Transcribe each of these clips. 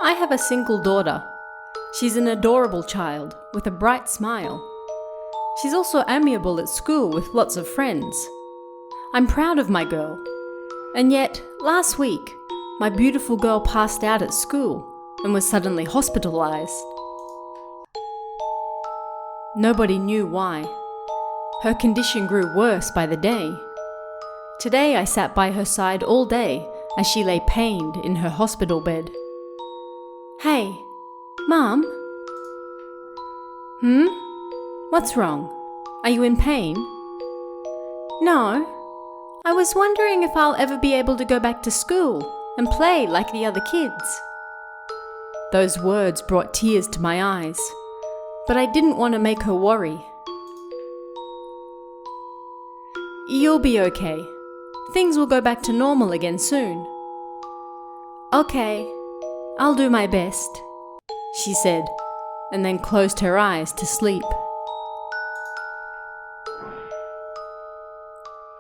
I have a single daughter. She's an adorable child with a bright smile. She's also amiable at school with lots of friends. I'm proud of my girl. And yet, last week, my beautiful girl passed out at school and was suddenly hospitalized. Nobody knew why. Her condition grew worse by the day. Today I sat by her side all day as she lay pained in her hospital bed. Hey, Mom? What's wrong? Are you in pain? No. I was wondering if I'll ever be able to go back to school and play like the other kids. Those words brought tears to my eyes, but I didn't want to make her worry. You'll be okay. Things will go back to normal again soon. Okay, I'll do my best, she said, and then closed her eyes to sleep.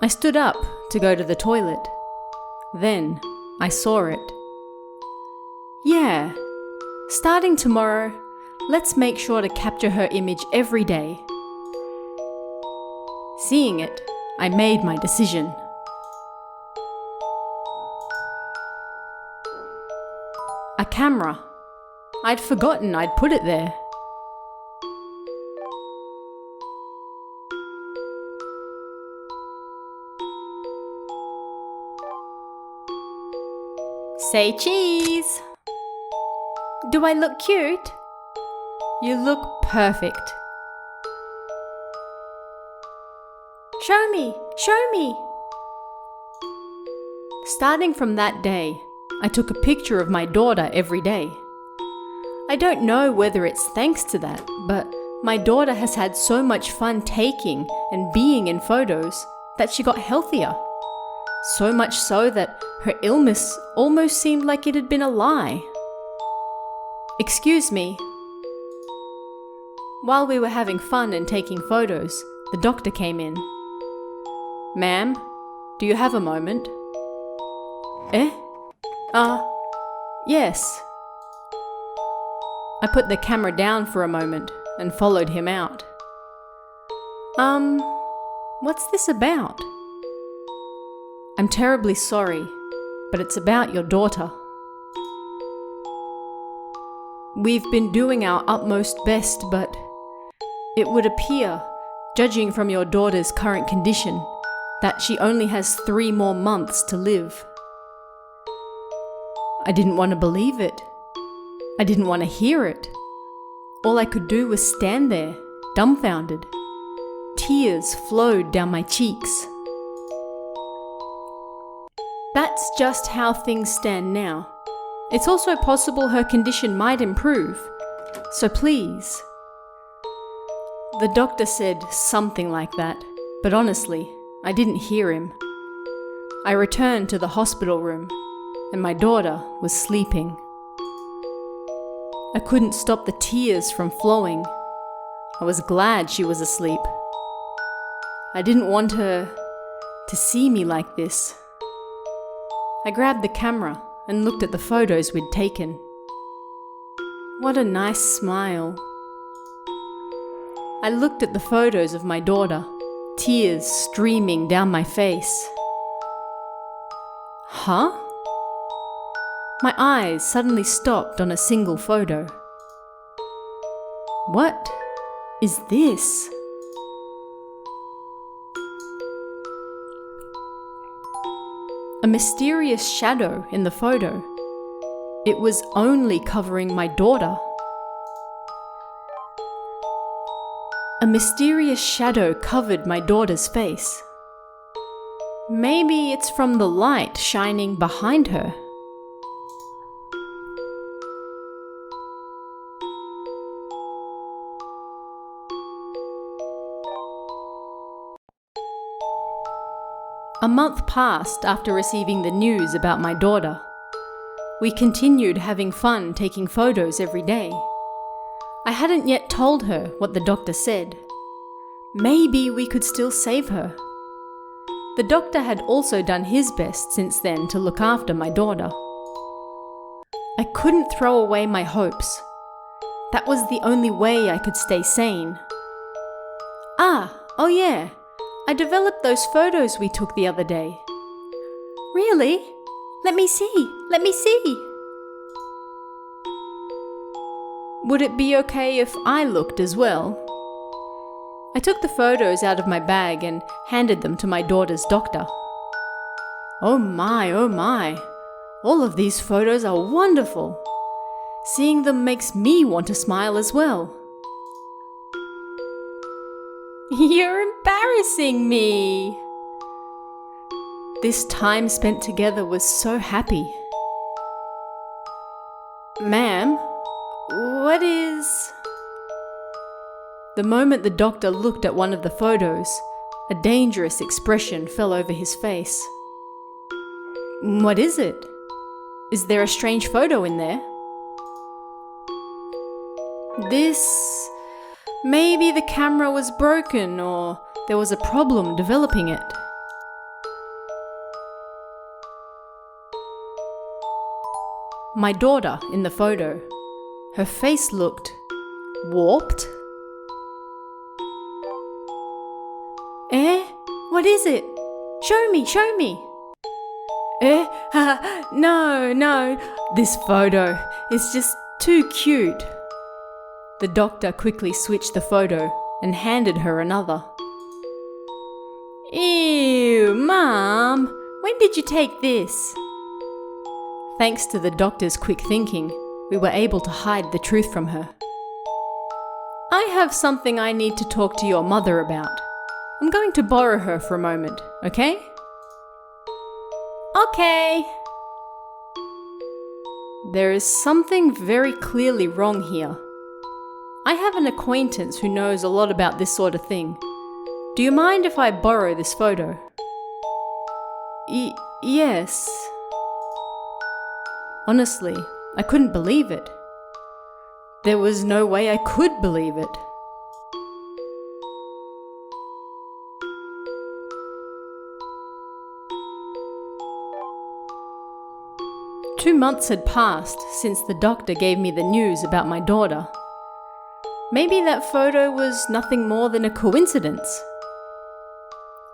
I stood up to go to the toilet. Then I saw it. Yeah, starting tomorrow, let's make sure to capture her image every day. Seeing it, I made my decision. A camera. I'd forgotten I'd put it there. Say cheese! Do I look cute? You look perfect. Show me! Show me! Starting from that day, I took a picture of my daughter every day. I don't know whether it's thanks to that, but my daughter has had so much fun taking and being in photos that she got healthier. So much so that her illness almost seemed like it had been a lie. Excuse me. While we were having fun and taking photos, the doctor came in. Ma'am, do you have a moment? Eh? Yes. I put the camera down for a moment and followed him out. What's this about? I'm terribly sorry, but it's about your daughter. We've been doing our utmost best, but it would appear, judging from your daughter's current condition, that she only has 3 more months to live. I didn't want to believe it. I didn't want to hear it. All I could do was stand there, dumbfounded. Tears flowed down my cheeks. That's just how things stand now. It's also possible her condition might improve, so please. The doctor said something like that, but honestly, I didn't hear him. I returned to the hospital room, and my daughter was sleeping. I couldn't stop the tears from flowing. I was glad she was asleep. I didn't want her to see me like this. I grabbed the camera and looked at the photos we'd taken. What a nice smile. I looked at the photos of my daughter, tears streaming down my face. Huh? My eyes suddenly stopped on a single photo. What is this? A mysterious shadow in the photo. It was only covering my daughter. A mysterious shadow covered my daughter's face. Maybe it's from the light shining behind her. A month passed after receiving the news about my daughter. We continued having fun taking photos every day. I hadn't yet told her what the doctor said. Maybe we could still save her. The doctor had also done his best since then to look after my daughter. I couldn't throw away my hopes. That was the only way I could stay sane. Oh yeah, I developed those photos we took the other day. Really? Let me see. Would it be okay if I looked as well? I took the photos out of my bag and handed them to my daughter's doctor. Oh my. All of these photos are wonderful. Seeing them makes me want to smile as well. You're embarrassing me. This time spent together was so happy. Ma'am, what is... The moment the doctor looked at one of the photos, a dangerous expression fell over his face. What is it? Is there a strange photo in there? Maybe the camera was broken or there was a problem developing it. My daughter in the photo, her face looked warped. What is it? Show me. No, this photo is just too cute. The doctor quickly switched the photo and handed her another. Ew, Mom, when did you take this? Thanks to the doctor's quick thinking, we were able to hide the truth from her. I have something I need to talk to your mother about. I'm going to borrow her for a moment, okay? Okay. There is something very clearly wrong here. I have an acquaintance who knows a lot about this sort of thing. Do you mind if I borrow this photo? Yes. Honestly, I couldn't believe it. There was no way I could believe it. Two months had passed since the doctor gave me the news about my daughter. Maybe that photo was nothing more than a coincidence.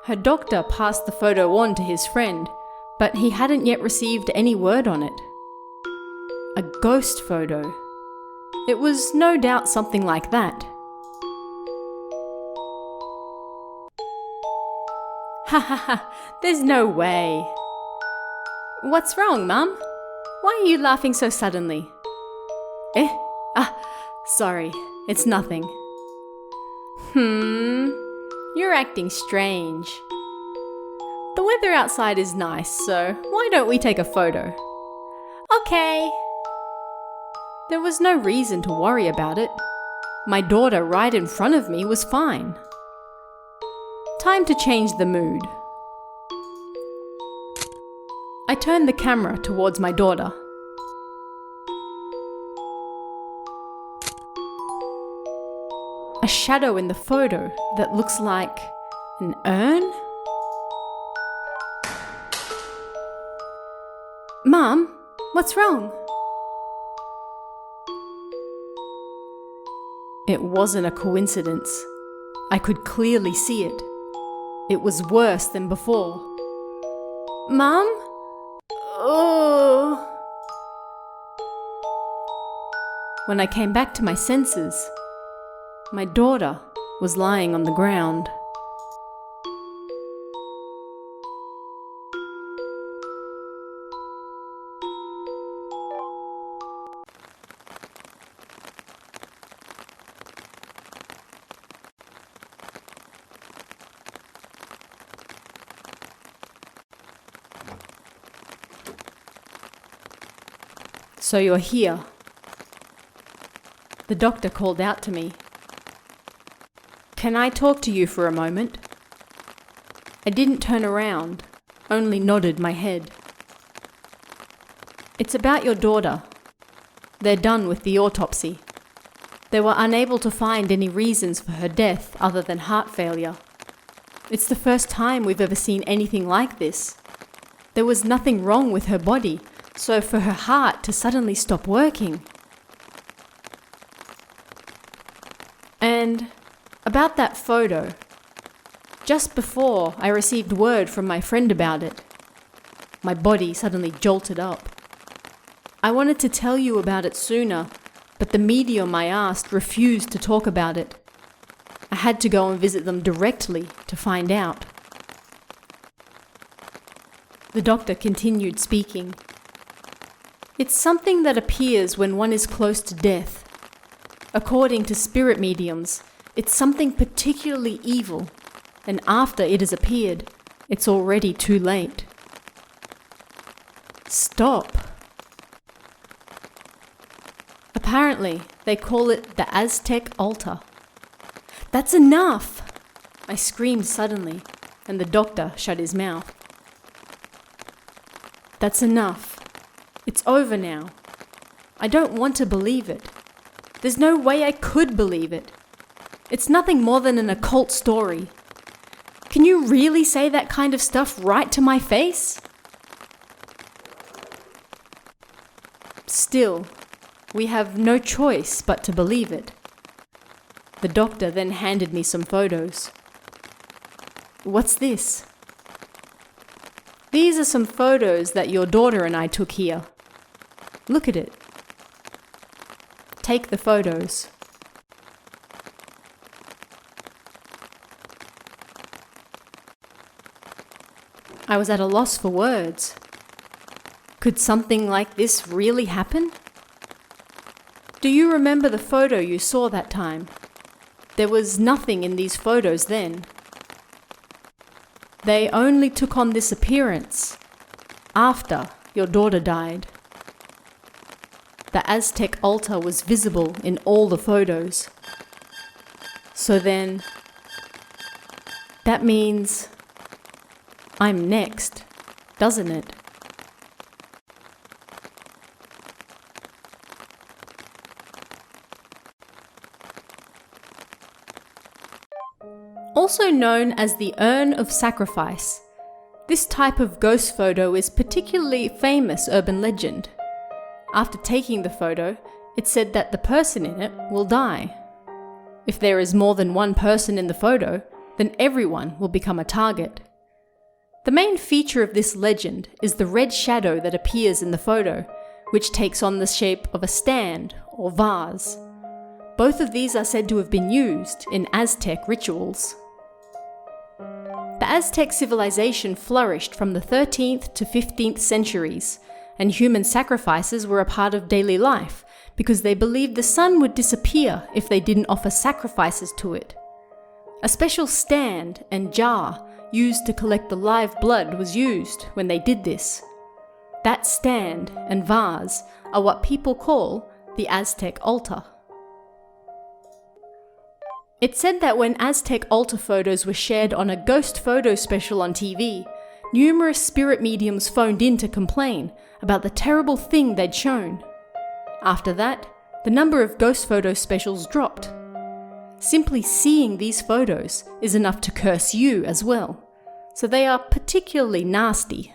Her doctor passed the photo on to his friend, but he hadn't yet received any word on it. A ghost photo. It was no doubt something like that. Ha, there's no way. What's wrong, Mum? Why are you laughing so suddenly? Sorry, it's nothing. You're acting strange. The weather outside is nice, so why don't we take a photo? Okay. There was no reason to worry about it. My daughter right in front of me was fine. Time to change the mood. I turned the camera towards my daughter. A shadow in the photo that looks like an urn? Mom, what's wrong? It wasn't a coincidence. I could clearly see it. It was worse than before. Mom? Oh. When I came back to my senses, my daughter was lying on the ground. So you're here. The doctor called out to me. Can I talk to you for a moment? I didn't turn around, only nodded my head. It's about your daughter. They're done with the autopsy. They were unable to find any reasons for her death other than heart failure. It's the first time we've ever seen anything like this. There was nothing wrong with her body, So for her heart to suddenly stop working. And about that photo, just before I received word from my friend about it, my body suddenly jolted up. I wanted to tell you about it sooner, but the medium I asked refused to talk about it. I had to go and visit them directly to find out. The doctor continued speaking. It's something that appears when one is close to death. According to spirit mediums, it's something particularly evil, and after it has appeared, it's already too late. Stop. Apparently, they call it the Aztec altar. That's enough! I screamed suddenly, and the doctor shut his mouth. That's enough. It's over now. I don't want to believe it. There's no way I could believe it. It's nothing more than an occult story. Can you really say that kind of stuff right to my face? Still, we have no choice but to believe it. The doctor then handed me some photos. What's this? These are some photos that your daughter and I took here. Look at it. Take the photos. I was at a loss for words. Could something like this really happen? Do you remember the photo you saw that time? There was nothing in these photos then. They only took on this appearance after your daughter died. The Aztec altar was visible in all the photos. So then, that means I'm next, doesn't it? Also known as the Urn of Sacrifice, this type of ghost photo is particularly famous urban legend. After taking the photo, it's said that the person in it will die. If there is more than one person in the photo, then everyone will become a target. The main feature of this legend is the red shadow that appears in the photo, which takes on the shape of a stand or vase. Both of these are said to have been used in Aztec rituals. The Aztec civilization flourished from the 13th to 15th centuries, and human sacrifices were a part of daily life because they believed the sun would disappear if they didn't offer sacrifices to it. A special stand and jar used to collect the live blood was used when they did this. That stand and vase are what people call the Aztec altar. It's said that when Aztec altar photos were shared on a ghost photo special on TV, numerous spirit mediums phoned in to complain about the terrible thing they'd shown. After that, the number of ghost photo specials dropped. Simply seeing these photos is enough to curse you as well, so they are particularly nasty.